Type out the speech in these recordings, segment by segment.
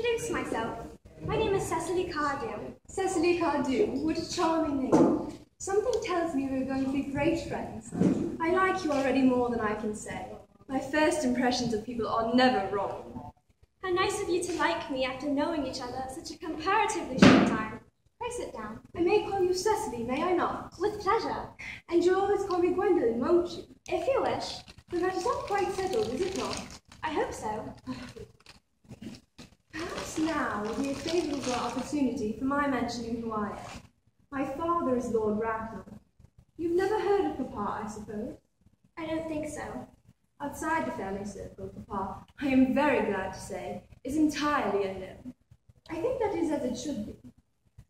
introduce myself. My name is Cecily Cardew. Cecily Cardew, what a charming name. Something tells me we're going to be great friends. I like you already more than I can say. My first impressions of people are never wrong. How nice of you to like me after knowing each other such a comparatively short time. Pray sit down. I may call you Cecily, may I not? With pleasure. And you'll always call me Gwendolen, won't you? If you wish. The matter's not quite settled, is it not? I hope so. Perhaps now would be a favourable opportunity for my mentioning who I am. My father is Lord Ragnall. You've never heard of Papa, I suppose? I don't think so. Outside the family circle, Papa, I am very glad to say, is entirely unknown. I think that is as it should be.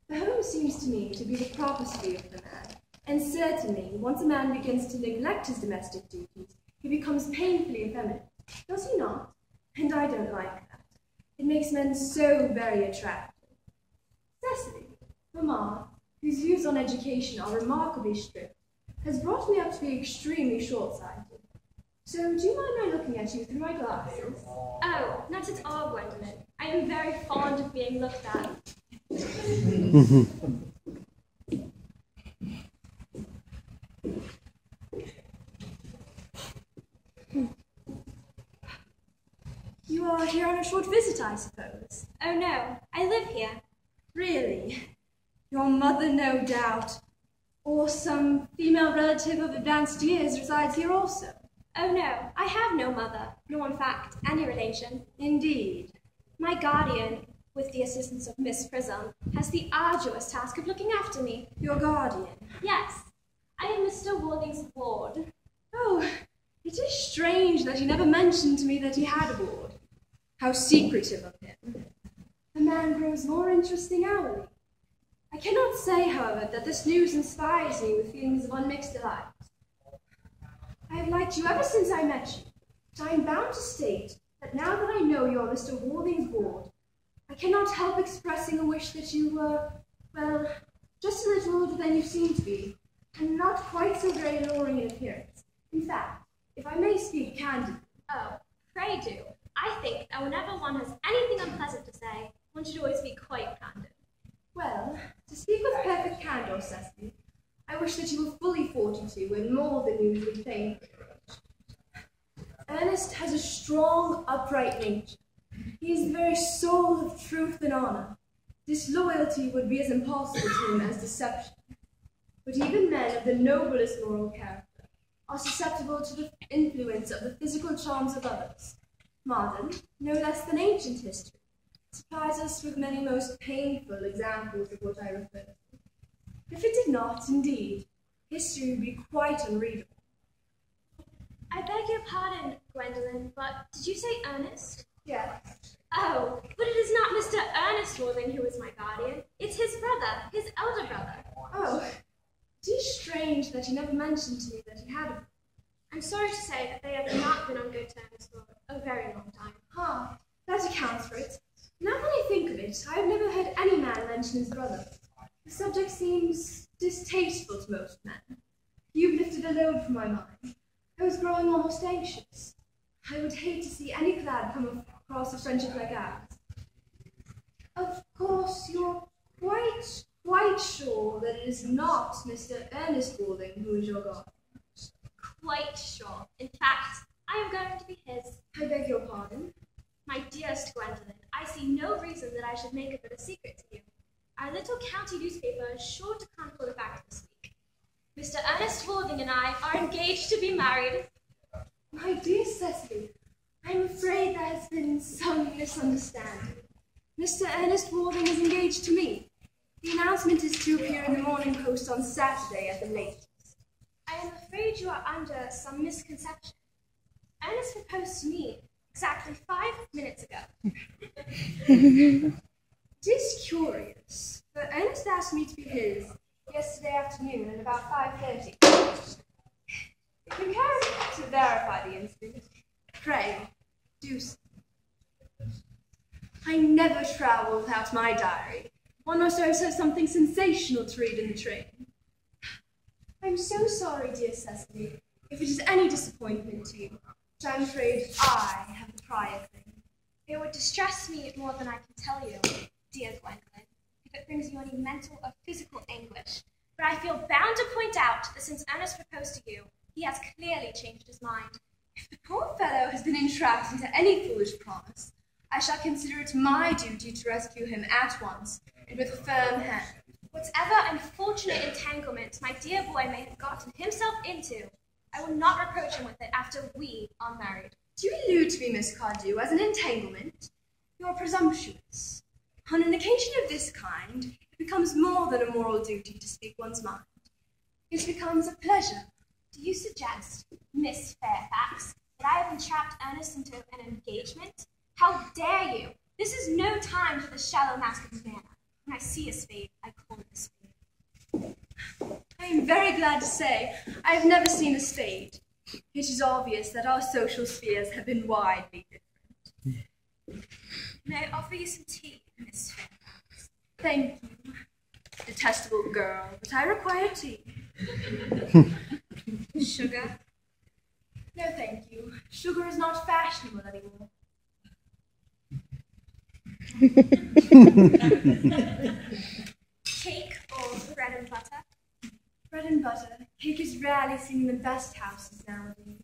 The home seems to me to be the proper sphere of the man, and certainly, once a man begins to neglect his domestic duties, he becomes painfully effeminate. Does he not? And I don't like that. It makes men so very attractive. Cecily, Mamma, whose views on education are remarkably strict, has brought me up to be extremely short-sighted. So, do you mind my looking at you through my glasses? Oh, not at all, Gwendolen. I am very fond of being looked at. You are here on a short visit, I suppose? Oh no, I live here. Really? Your mother, no doubt, or some female relative of advanced years resides here also? Oh no, I have no mother, nor in fact any relation. Indeed. My guardian, with the assistance of Miss Prism, has the arduous task of looking after me. Your guardian? Yes, I am Mr. Worthing's ward. Oh, it is strange that he never mentioned to me that he had a ward. How secretive of him. The man grows more interesting hourly. I cannot say, however, that this news inspires me with feelings of unmixed delight. I have liked you ever since I met you, but I am bound to state that now that I know you are Mr. Worthing's ward, I cannot help expressing a wish that you were, well, just a little older than you seem to be, and not quite so very alluring in appearance. In fact, if I may speak candidly. Oh, pray do. I think that whenever one has anything unpleasant to say, one should always be quite candid. Well, to speak with perfect candour, Cecily, I wish that you were fully 42 and more than you would think. Ernest has a strong, upright nature. He is the very soul of truth and honour. Disloyalty would be as impossible to him as deception. But even men of the noblest moral character are susceptible to the influence of the physical charms of others. Modern, no less than ancient history, supplies us with many most painful examples of what I refer to. If it did not, indeed, history would be quite unreadable. I beg your pardon, Gwendolen, but did you say Ernest? Yes. Oh, but it is not Mr. Ernest Worthing who is my guardian. It's his brother, his elder brother. Oh, it is strange that he never mentioned to me that he had a... I'm sorry to say that they have not been on good terms for a very long time. Ah, that accounts for it. Now that I think of it, I have never heard any man mention his brother. The subject seems distasteful to most men. You've lifted a load from my mind. I was growing almost anxious. I would hate to see any cloud come across a friendship like ours. Of course, you're quite sure that it is not Mr. Ernest Worthing who is your guardian. Quite sure. In fact, I am going to be his. I beg your pardon? My dearest Gwendolen, I see no reason that I should make of it a secret to you. Our little county newspaper is sure to chronicle the fact this week. Mr. Ernest Worthing and I are engaged to be married. My dear Cecily, I'm afraid there has been some misunderstanding. Mr. Ernest Worthing is engaged to me. The announcement is to appear in the Morning Post on Saturday at the latest. I am afraid you are under some misconception. Ernest proposed to me exactly 5 minutes ago. It is curious, but Ernest asked me to be his yesterday afternoon at about 5:30. If you care to verify the incident, pray, do so. I never travel without my diary. One must always have something sensational to read in the train. I'm so sorry, dear Cecily, if it is any disappointment to you, but I'm afraid I have the prior claim. It would distress me more than I can tell you, dear Gwendolyn, if it brings you any mental or physical anguish. But I feel bound to point out that since Ernest proposed to you, he has clearly changed his mind. If the poor fellow has been entrapped into any foolish promise, I shall consider it my duty to rescue him at once, and with a firm hand. Whatever unfortunate entanglement my dear boy may have gotten himself into, I will not reproach him with it after we are married. Do you allude to me, Miss Cardew, as an entanglement? You are presumptuous. On an occasion of this kind, it becomes more than a moral duty to speak one's mind. It becomes a pleasure. Do you suggest, Miss Fairfax, that I have entrapped Ernest into an engagement? How dare you? This is no time for the shallow mask of manner. When I see a spade, I call it a spade. I am very glad to say I have never seen a spade. It is obvious that our social spheres have been widely different. May I offer you some tea, Miss Fairfax? Thank you, detestable girl, but I require tea. Sugar? No, thank you. Sugar is not fashionable anymore. Cake or bread and butter? Bread and butter. Cake is rarely seen in the best houses nowadays.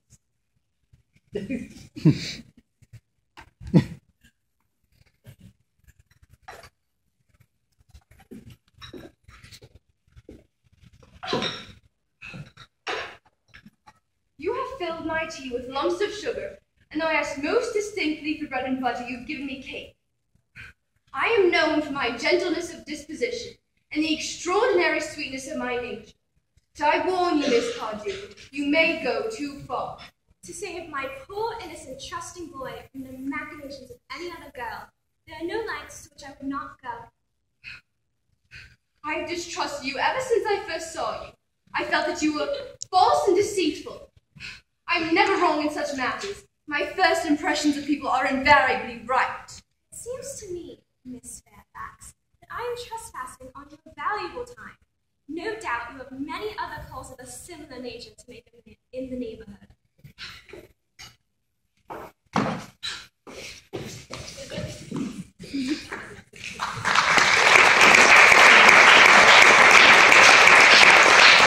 You have filled my tea with lumps of sugar, and though I asked most distinctly for bread and butter, you've given me cake. I am known for my gentleness of disposition and the extraordinary sweetness of my nature. So I warn you, Miss Cardew, you may go too far. To save my poor, innocent, trusting boy from the machinations of any other girl, there are no lengths to which I would not go. I have distrusted you ever since I first saw you. I felt that you were false and deceitful. I am never wrong in such matters. My first impressions of people are invariably right. It seems to me, Miss Fairfax, that I am trespassing on your valuable time. No doubt you have many other calls of a similar nature to make in the neighborhood.